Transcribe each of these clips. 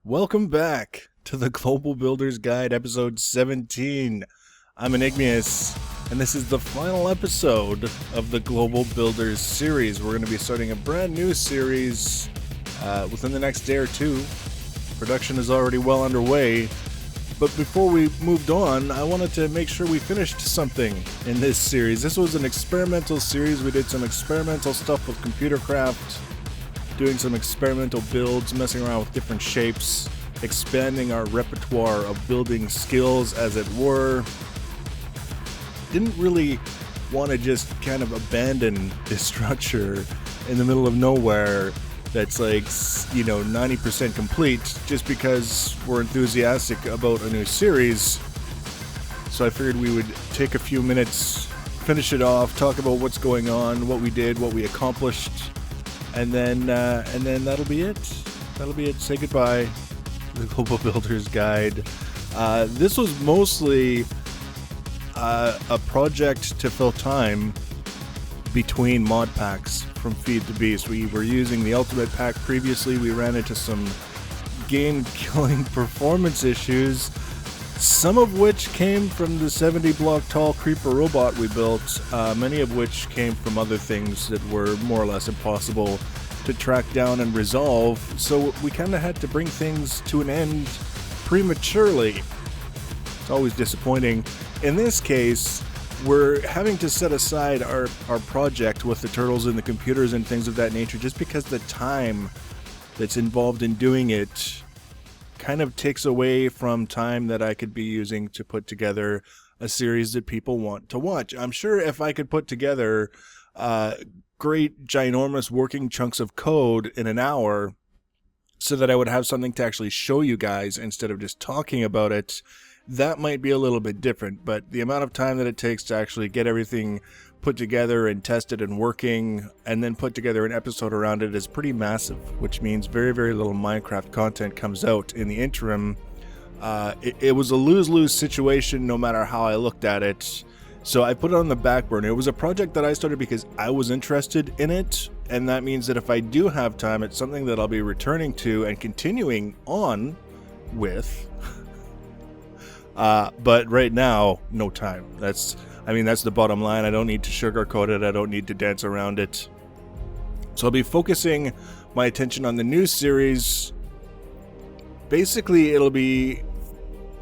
Welcome back to the Global Builders Guide, episode 17. I'm Enigmius, and this is the final episode of the Global Builders series. We're going to be starting a brand new series within the next day or two. Production is already well underway, but before we moved on, I wanted to make sure we finished something in this series. This was an experimental series. We did some experimental stuff with computer craft, doing some experimental builds, messing around with different shapes, expanding our repertoire of building skills, as it were. Didn't really want to just kind of abandon this structure in the middle of nowhere that's 90% complete just because we're enthusiastic about a new series. So I figured we would take a few minutes, finish it off, talk about what's going on, what we did, what we accomplished, and then that'll be it. That'll be it. Say goodbye. The Global Builders Guide. This was mostly a project to fill time between mod packs from Feed the Beast. We were using the Ultimate Pack previously. We ran into some game-killing performance issues, some of which came from the 70-block tall creeper robot we built, many of which came from other things that were more or less impossible to track down and resolve, so we kind of had to bring things to an end prematurely. It's always disappointing. In this case, we're having to set aside our project with the turtles and the computers and things of that nature just because the time that's involved in doing it kind of takes away from time that I could be using to put together a series that people want to watch. I'm sure if I could put together great, ginormous working chunks of code in an hour so that I would have something to actually show you guys instead of just talking about it, that might be a little bit different. But the amount of time that it takes to actually get everything put together and tested and working, and then put together an episode around it is pretty massive, which means very, very little Minecraft content comes out in the interim. It was a lose-lose situation no matter how I looked at it, so I put it on the back burner. It was a project that I started because I was interested in it, and that means that if I do have time, it's something that I'll be returning to and continuing on with. But right now, no time. That's the bottom line. I don't need to sugarcoat it. I don't need to dance around it. So I'll be focusing my attention on the new series. Basically, it'll be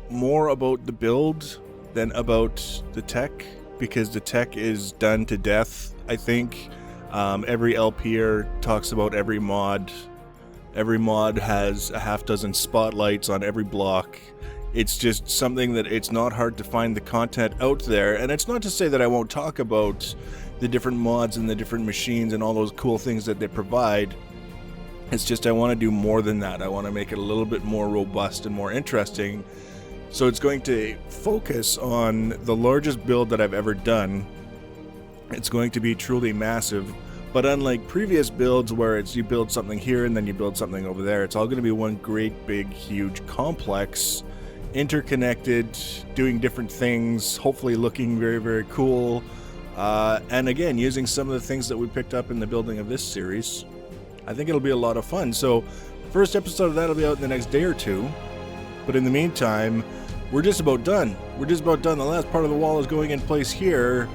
more about the build than about the tech, because the tech is done to death, I think. Every LPer talks about every mod. Every mod has a half dozen spotlights on every block. It's just something that it's not hard to find the content out there. And it's not to say that I won't talk about the different mods and the different machines and all those cool things that they provide. It's just I want to do more than that. I want to make it a little bit more robust and more interesting. So it's going to focus on the largest build that I've ever done. It's going to be truly massive. But unlike previous builds where it's you build something here and then you build something over there, it's all going to be one great, big, huge complex, interconnected, doing different things, hopefully looking very, very cool. And again, using some of the things that we picked up in the building of this series. I think it'll be a lot of fun. So, first episode of that will be out in the next day or two. But in the meantime, we're just about done. The last part of the wall is going in place here.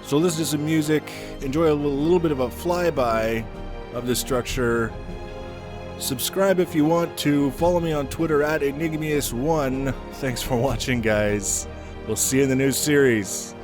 So listen to some music, enjoy a little bit of a flyby of this structure. Subscribe if you want to. Follow me on Twitter at Enigmius1. Thanks for watching, guys. We'll see you in the new series.